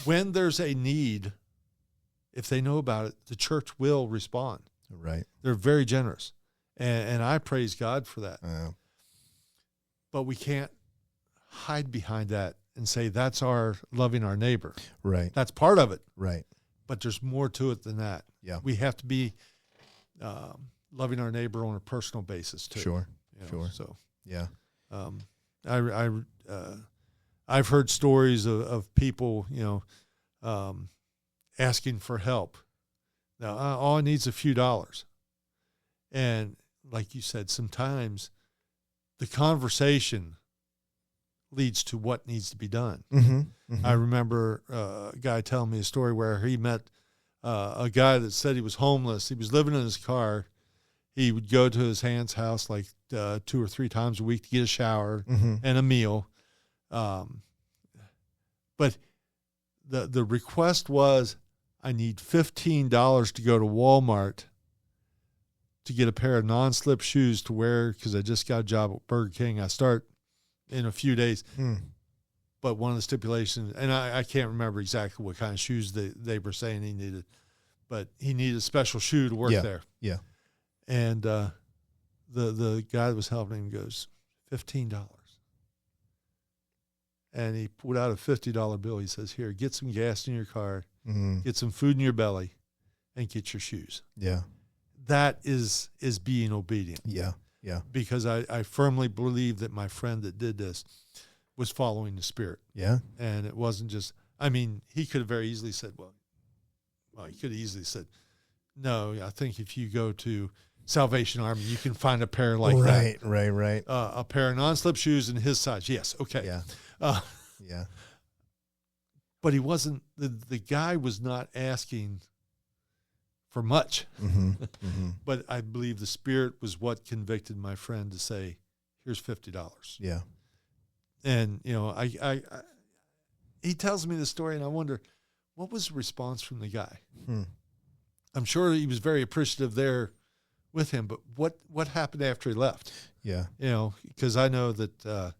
when there's a need, if they know about it, the church will respond. Right. They're very generous. And I praise God for that. But we can't hide behind that and say that's our loving our neighbor. Right. That's part of it. Right. But there's more to it than that. Yeah. We have to be loving our neighbor on a personal basis too. Sure. So Yeah. I've heard stories of people, asking for help. Now, all I need is a few dollars. And like you said, sometimes the conversation leads to what needs to be done. Mm-hmm. Mm-hmm. I remember a guy telling me a story where he met a guy that said he was homeless. He was living in his car. He would go to his aunt's house like 2 or 3 times a week to get a shower and a meal. But the request was, I need $15 to go to Walmart to get a pair of non-slip shoes to wear because I just got a job at Burger King. I start in a few days. But one of the stipulations, and I can't remember exactly what kind of shoes they were saying he needed, but he needed a special shoe to work there. Yeah. And the guy that was helping him goes, $15. And he pulled out a $50 bill. He says, here, get some gas in your car, get some food in your belly, and get your shoes. Yeah. That is being obedient. Yeah. Yeah. Because I firmly believe that my friend that did this was following the Spirit. Yeah. And it wasn't just, he could have very easily said, well, he could have easily said, no, I think if you go to Salvation Army, you can find a pair like that. Right. A pair of non-slip shoes in his size. Yes. Okay. Yeah. Yeah. But he wasn't, the guy was not asking for much. But I believe the Spirit was what convicted my friend to say, here's $50. Yeah. And, he tells me the story, and I wonder, what was the response from the guy? I'm sure he was very appreciative there with him, but what happened after he left? Yeah. Because I know that,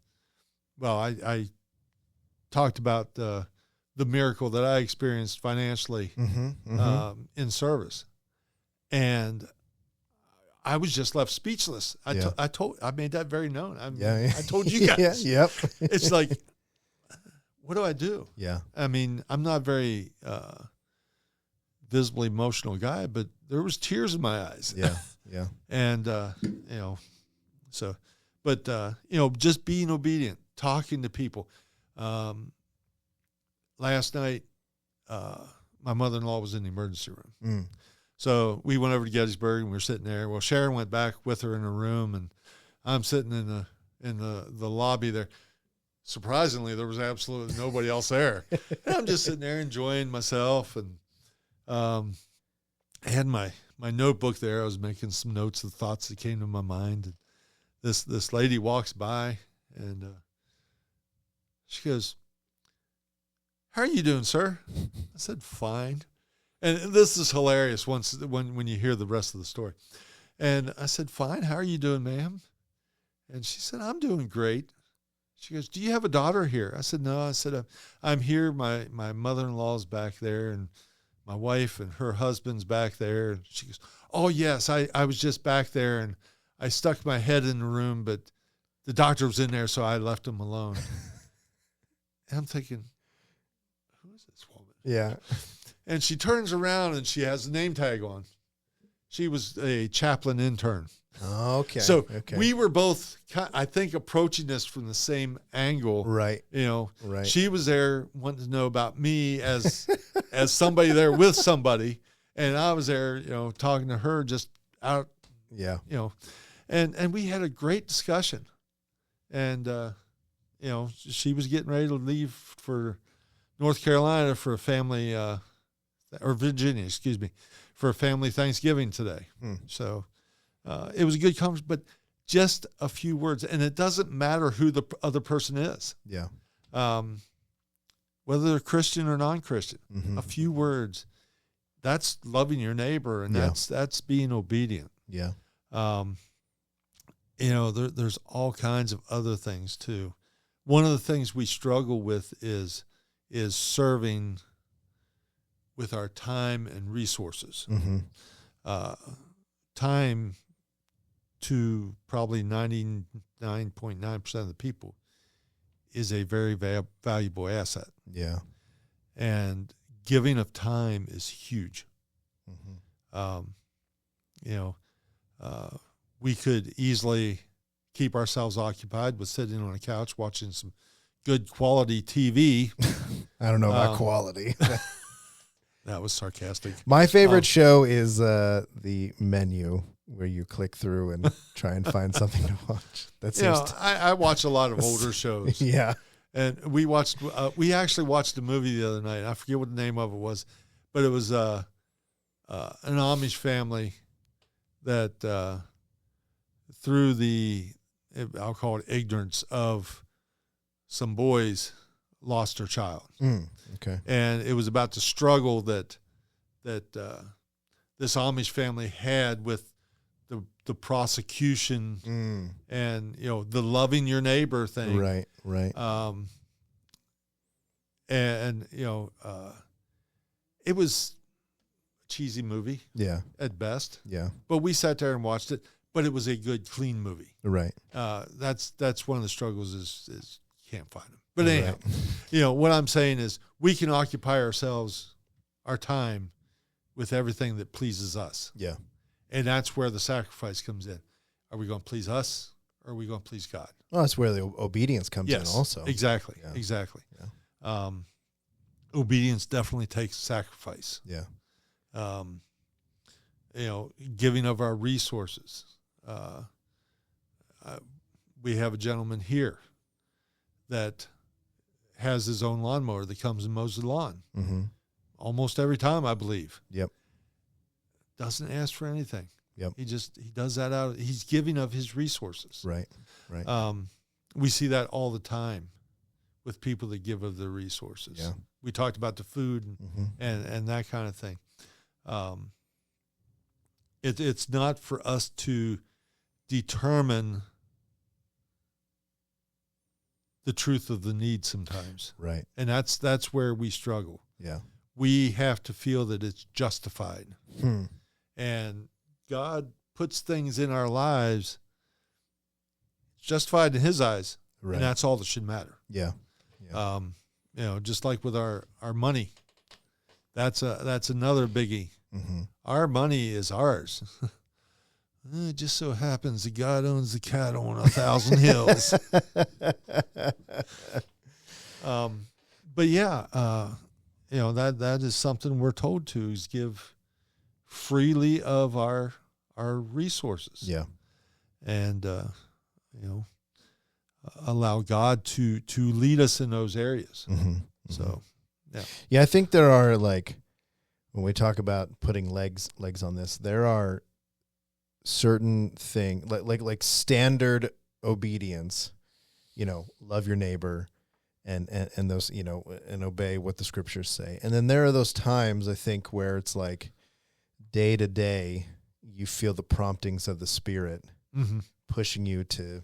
I talked about the miracle that I experienced financially in service. And I was just left speechless. I made that very known. I told you guys. Yep. It's like, what do I do? Yeah. I'm not very visibly emotional guy, but there was tears in my eyes. Yeah. Yeah. And, just being obedient, talking to people. Last night, my mother-in-law was in the emergency room. So we went over to Gettysburg and we were sitting there. Well, Sharon went back with her in her room, and I'm sitting in the lobby there. Surprisingly, there was absolutely nobody else there. And I'm just sitting there enjoying myself, and I had my notebook there. I was making some notes of thoughts that came to my mind. And this lady walks by, and she goes, "How are you doing, sir?" I said, "Fine." And this is hilarious when you hear the rest of the story. And I said, "Fine. How are you doing, ma'am?" And she said, "I'm doing great." She goes, "Do you have a daughter here?" I said, "No." I said, "I'm here. My mother-in-law's back there, and my wife and her husband's back there." And she goes, "Oh, yes, I was just back there, and I stuck my head in the room, but the doctor was in there, so I left him alone." And I'm thinking, who is this woman? Yeah. And she turns around, and she has a name tag on. She was a chaplain intern. Okay. So we were both, I think, approaching this from the same angle. Right. Right. She was there wanting to know about me as somebody there with somebody, and I was there, talking to her just out. Yeah. And we had a great discussion, and she was getting ready to leave for North Carolina for a family, or Virginia, excuse me, for a family Thanksgiving today. So it was a good conversation, but just a few words. And it doesn't matter who the other person is. Yeah. Whether they're Christian or non-Christian, a few words, that's loving your neighbor, and that's being obedient. Yeah. There's all kinds of other things too. One of the things we struggle with is serving with our time and resources. Time to probably 99.9% of the people is a very valuable asset. Yeah. And giving of time is huge. We could easily keep ourselves occupied with sitting on a couch watching some good quality TV. I don't know about quality. That was sarcastic. My favorite show is the menu, where you click through and try and find something to watch. That's I watch a lot of older shows. Yeah. And we actually watched a movie the other night. I forget what the name of it was, but it was an Amish family that through I'll call it ignorance of some boys, lost their child. Okay. And it was about the struggle that this Amish family had with the prosecution and the loving your neighbor thing. Right. And it was a cheesy movie. Yeah. At best. Yeah. But we sat there and watched it. But it was a good, clean movie. Right. That's one of the struggles is you can't find them. But anyhow, what I'm saying is we can occupy our time with everything that pleases us. Yeah. And that's where the sacrifice comes in. Are we going to please us or are we going to please God? Well, that's where the obedience comes in also. Exactly. Yeah. Exactly. Yeah. Obedience definitely takes sacrifice. Yeah. Giving of our resources. We have a gentleman here that has his own lawnmower that comes and mows the lawn almost every time, I believe. Yep. Doesn't ask for anything. Yep. He does that he's giving of his resources. Right. Right. We see that all the time with people that give of their resources. Yeah. We talked about the food and that kind of thing. It's not for us to determine the truth of the need sometimes. Right. And that's where we struggle. Yeah. We have to feel that it's justified. And God puts things in our lives justified in his eyes. Right. And that's all that should matter. Yeah. Just like with our money. That's another biggie. Our money is ours. It just so happens that God owns the cattle on 1,000 hills. But that is something we're told to is give freely of our resources. Yeah. And allow God to lead us in those areas. So, yeah. Yeah, I think there are, like, when we talk about putting legs on this, there are certain things like standard obedience, love your neighbor and those, and obey what the scriptures say. And then there are those times, I think, where it's like day to day, you feel the promptings of the Spirit pushing you to,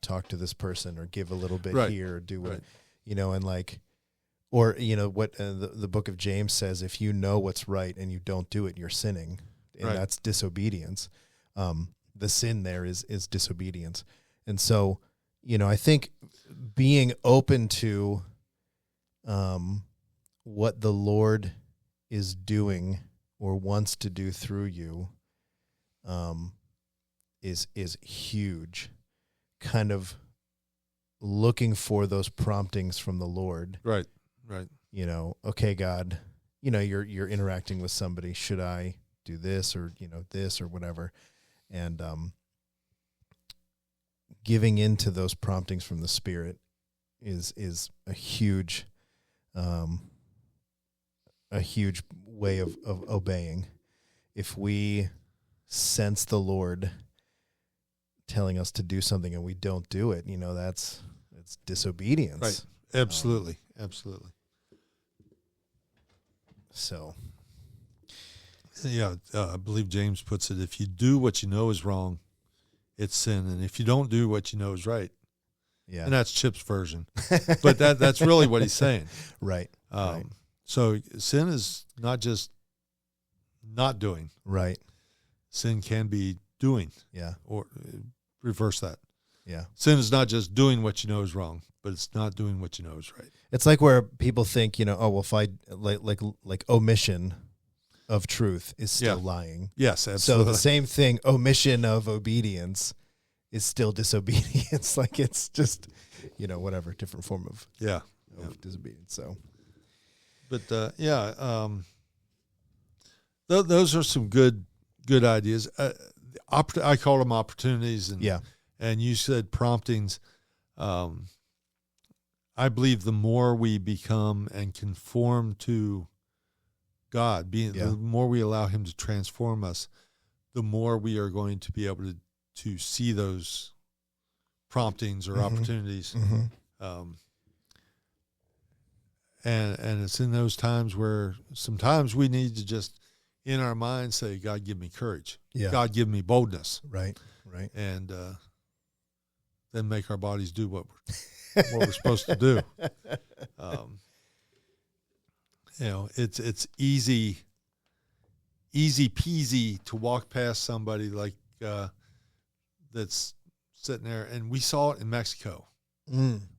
talk to this person or give a little bit here or do what, and like, or, what the book of James says, if you know what's right and you don't do it, you're sinning. And that's disobedience. The sin there is disobedience. And so, I think being open to what the Lord is doing or wants to do through you is huge. Kind of looking for those promptings from the Lord. Right. Okay, God, you're interacting with somebody. Should I do this or, this or whatever? And giving into those promptings from the Spirit is a huge way of obeying. If we sense the Lord telling us to do something and we don't do it, it's disobedience. Right. Absolutely. Absolutely. So, yeah, I believe James puts it, if you do what you know is wrong, it's sin. And if you don't do what you know is right, yeah. And that's Chip's version. But that's really what he's saying. Right. Right. So sin is not just not doing. Right. Sin can be doing. Yeah. Or reverse that. Yeah. Sin is not just doing what you know is wrong, but it's not doing what you know is right. It's like where people think, if I like omission of truth is still lying. Yes, absolutely. So the same thing, omission of obedience is still disobedience. Like it's just, whatever, different form of disobedience. So, but those are some good ideas. I call them opportunities, and you said promptings. I believe the more we become and conform to God, the more we allow Him to transform us, the more we are going to be able to see those promptings or opportunities. And it's in those times where sometimes we need to just, in our mind, say, God, give me courage. Yeah. God, give me boldness. Right. And then make our bodies do what we're supposed to do. It's easy peasy to walk past somebody like that's sitting there, and we saw it in Mexico.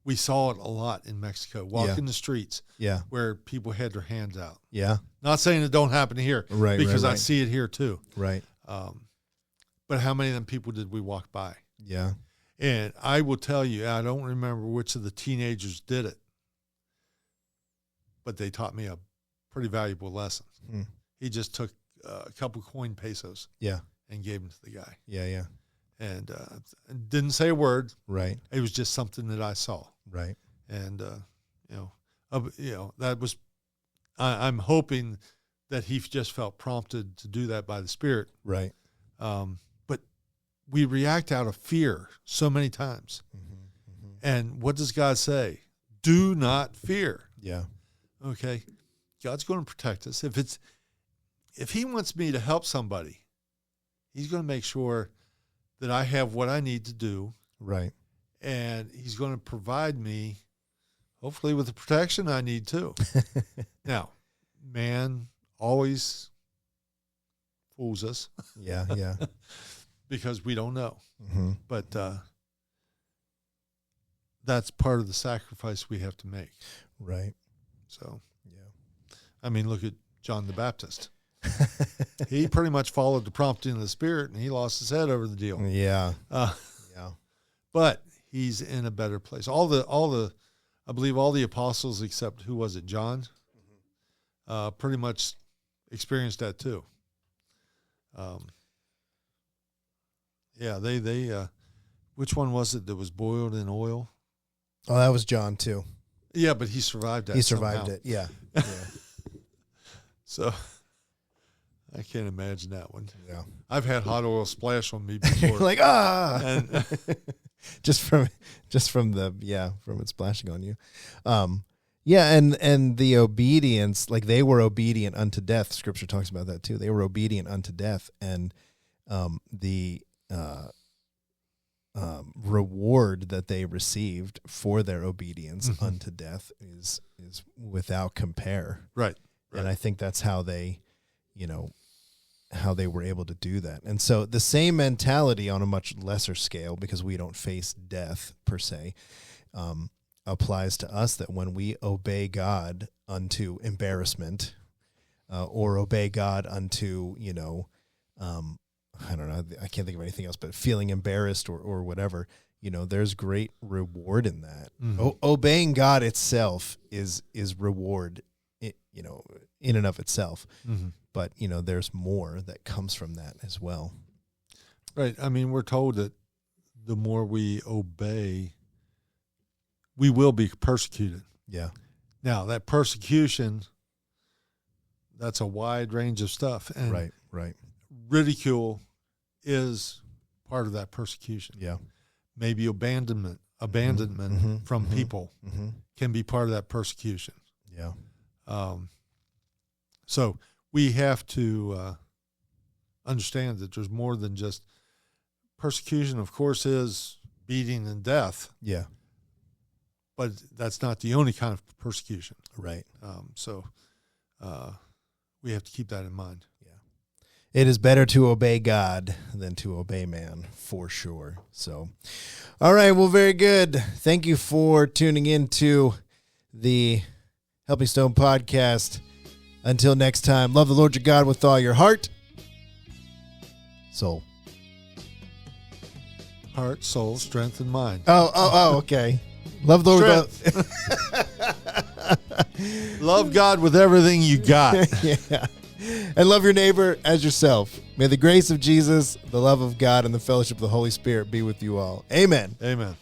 We saw it a lot in Mexico. Walking the streets, where people had their hands out. Yeah, not saying it don't happen here, right? Because right. I see it here too, right? But how many of them people did we walk by? Yeah, and I will tell you, I don't remember which of the teenagers did it, but they taught me a pretty valuable lesson. He just took a couple coin pesos, and gave them to the guy. Yeah. And didn't say a word. Right. It was just something that I saw. Right. And that was. I'm hoping that he just felt prompted to do that by the Spirit. Right. But we react out of fear so many times. And what does God say? Do not fear. Yeah. Okay. God's going to protect us. If He wants me to help somebody, He's going to make sure that I have what I need to do. Right. And He's going to provide me, hopefully, with the protection I need too. Now, man always fools us. Yeah. Because we don't know. But that's part of the sacrifice we have to make. Right. So, I mean, look at John the Baptist. He pretty much followed the prompting of the Spirit, and he lost his head over the deal. Yeah. But he's in a better place. I believe all the apostles except, who was it, John? Pretty much experienced that too. They which one was it that was boiled in oil? Oh, that was John too. Yeah, but he survived that. He survived somehow. it. Yeah. So I can't imagine that one. Yeah. I've had hot oil splash on me before. Like, and just from it splashing on you. And the obedience, like they were obedient unto death. Scripture talks about that too. They were obedient unto death, and the reward that they received for their obedience unto death is without compare. Right. And I think that's how they, how they were able to do that. And so the same mentality on a much lesser scale, because we don't face death per se, applies to us, that when we obey God unto embarrassment, or obey God unto, I don't know, I can't think of anything else, but feeling embarrassed or whatever, there's great reward in that. Obeying God itself is reward, in and of itself. But, there's more that comes from that as well. Right. I mean, we're told that the more we obey, we will be persecuted. Yeah. Now, that persecution, that's a wide range of stuff. And right. Ridicule is part of that persecution. Yeah. Maybe abandonment from people can be part of that persecution. Yeah. So we have to understand that there's more than just persecution. Of course, is beating and death. Yeah. But that's not the only kind of persecution. Right. So we have to keep that in mind. It is better to obey God than to obey man, for sure. So, all right, well, very good. Thank you for tuning in to the Helping Stone podcast. Until next time, love the Lord your God with all your heart, soul, heart, soul, strength, and mind. Oh, okay. Love the Lord. Love God with everything you got. Yeah. And love your neighbor as yourself. May the grace of Jesus, the love of God, and the fellowship of the Holy Spirit be with you all. Amen. Amen.